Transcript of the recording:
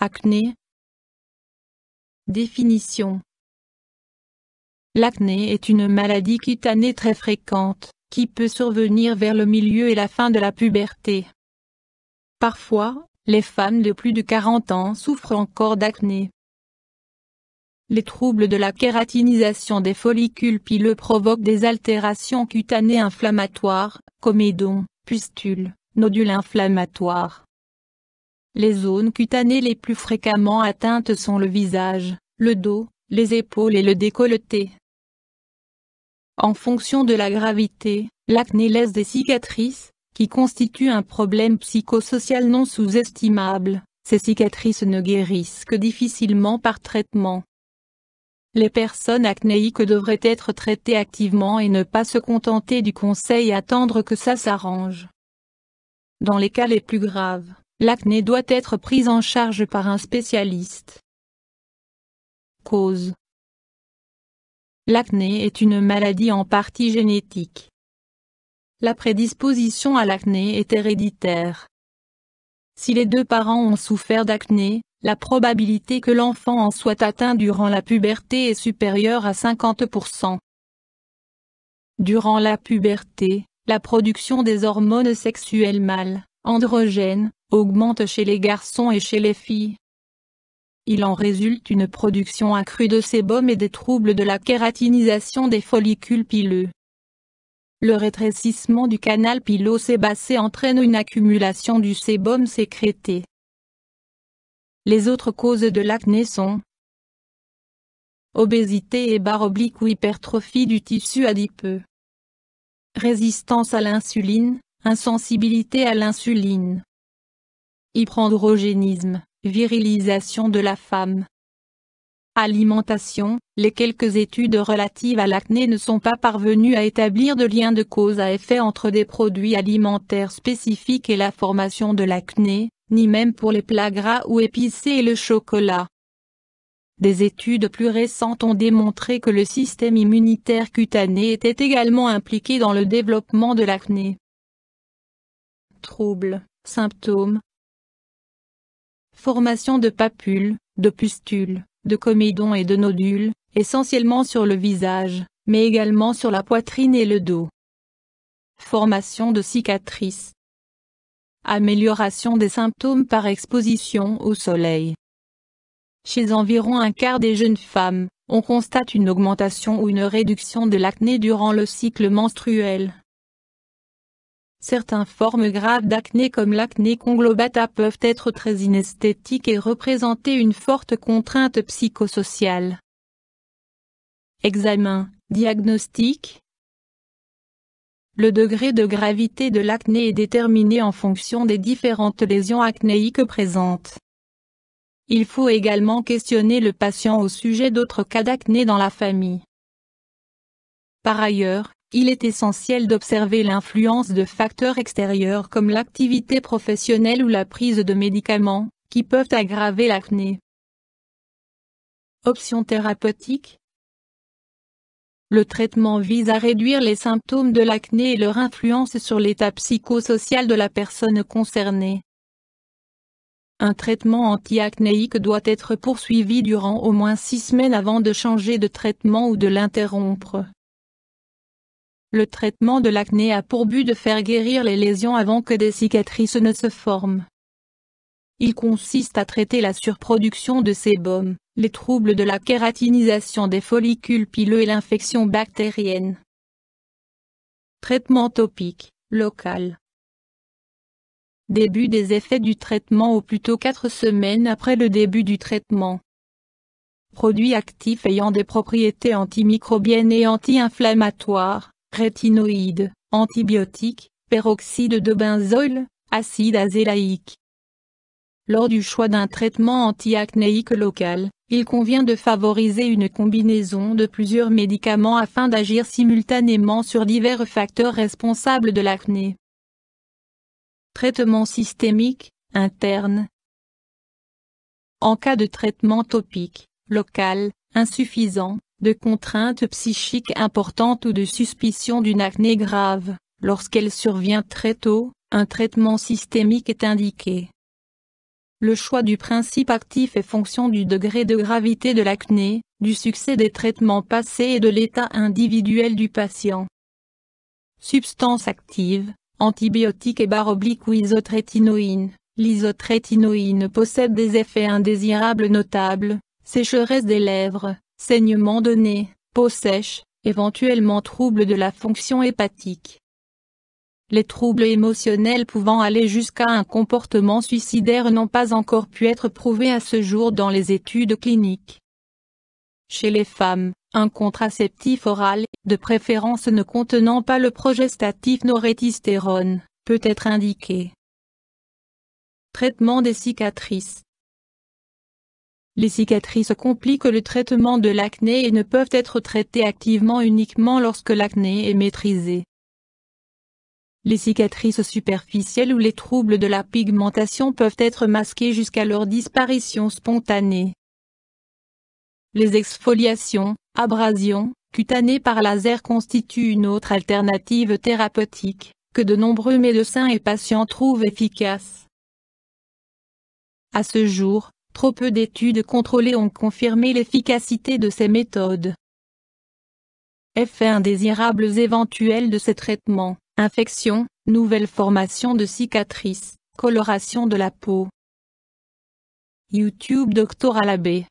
Acné. Définition. L'acné est une maladie cutanée très fréquente, qui peut survenir vers le milieu et la fin de la puberté. Parfois, les femmes de plus de 40 ans souffrent encore d'acné. Les troubles de la kératinisation des follicules pileux provoquent des altérations cutanées inflammatoires, comédons, pustules, nodules inflammatoires. Les zones cutanées les plus fréquemment atteintes sont le visage, le dos, les épaules et le décolleté. En fonction de la gravité, l'acné laisse des cicatrices, qui constituent un problème psychosocial non sous-estimable. Ces cicatrices ne guérissent que difficilement par traitement. Les personnes acnéiques devraient être traitées activement et ne pas se contenter du conseil et attendre que ça s'arrange. Dans les cas les plus graves, l'acné doit être prise en charge par un spécialiste. Cause. L'acné est une maladie en partie génétique. La prédisposition à l'acné est héréditaire. Si les deux parents ont souffert d'acné, la probabilité que l'enfant en soit atteint durant la puberté est supérieure à 50%. Durant la puberté, la production des hormones sexuelles mâles, androgènes, augmente chez les garçons et chez les filles. Il en résulte une production accrue de sébum et des troubles de la kératinisation des follicules pileux. Le rétrécissement du canal pilosébacé entraîne une accumulation du sébum sécrété. Les autres causes de l'acné sont obésité et barre oblique ou hypertrophie du tissu adipeux, résistance à l'insuline, insensibilité à l'insuline, hyperandrogénisme, virilisation de la femme. Alimentation. Les quelques études relatives à l'acné ne sont pas parvenues à établir de lien de cause à effet entre des produits alimentaires spécifiques et la formation de l'acné, ni même pour les plats gras ou épicés et le chocolat. Des études plus récentes ont démontré que le système immunitaire cutané était également impliqué dans le développement de l'acné. Troubles, symptômes. Formation de papules, de pustules, de comédons et de nodules, essentiellement sur le visage, mais également sur la poitrine et le dos. Formation de cicatrices. Amélioration des symptômes par exposition au soleil. Chez environ un quart des jeunes femmes, on constate une augmentation ou une réduction de l'acné durant le cycle menstruel. Certaines formes graves d'acné comme l'acné conglobata peuvent être très inesthétiques et représenter une forte contrainte psychosociale. Examen, diagnostic. Le degré de gravité de l'acné est déterminé en fonction des différentes lésions acnéiques présentes. Il faut également questionner le patient au sujet d'autres cas d'acné dans la famille. Par ailleurs, il est essentiel d'observer l'influence de facteurs extérieurs comme l'activité professionnelle ou la prise de médicaments, qui peuvent aggraver l'acné. Options thérapeutiques. Le traitement vise à réduire les symptômes de l'acné et leur influence sur l'état psychosocial de la personne concernée. Un traitement anti-acnéique doit être poursuivi durant au moins 6 semaines avant de changer de traitement ou de l'interrompre. Le traitement de l'acné a pour but de faire guérir les lésions avant que des cicatrices ne se forment. Il consiste à traiter la surproduction de sébum, les troubles de la kératinisation des follicules pileux et l'infection bactérienne. Traitement topique, local. Début des effets du traitement au plus tôt 4 semaines après le début du traitement. Produits actifs ayant des propriétés antimicrobiennes et anti-inflammatoires, rétinoïdes, antibiotiques, peroxyde de benzoyle, acide azélaïque. Lors du choix d'un traitement anti-acnéique local, il convient de favoriser une combinaison de plusieurs médicaments afin d'agir simultanément sur divers facteurs responsables de l'acné. Traitement systémique, interne. En cas de traitement topique, local, insuffisant, de contraintes psychiques importantes ou de suspicion d'une acné grave, lorsqu'elle survient très tôt, un traitement systémique est indiqué. Le choix du principe actif est fonction du degré de gravité de l'acné, du succès des traitements passés et de l'état individuel du patient. Substances actives, antibiotiques et / ou isotrétinoïne. L'isotrétinoïne possède des effets indésirables notables, sécheresse des lèvres, saignement de nez, peau sèche, éventuellement troubles de la fonction hépatique. Les troubles émotionnels pouvant aller jusqu'à un comportement suicidaire n'ont pas encore pu être prouvés à ce jour dans les études cliniques. Chez les femmes, un contraceptif oral, de préférence ne contenant pas le progestatif norethistérone, peut être indiqué. Traitement des cicatrices. Les cicatrices compliquent le traitement de l'acné et ne peuvent être traitées activement uniquement lorsque l'acné est maîtrisé. Les cicatrices superficielles ou les troubles de la pigmentation peuvent être masqués jusqu'à leur disparition spontanée. Les exfoliations, abrasions, cutanées par laser constituent une autre alternative thérapeutique, que de nombreux médecins et patients trouvent efficace. À ce jour, trop peu d'études contrôlées ont confirmé l'efficacité de ces méthodes. Effets indésirables éventuels de ces traitements. Infection, nouvelle formation de cicatrices, coloration de la peau. YouTube Dr Alabé.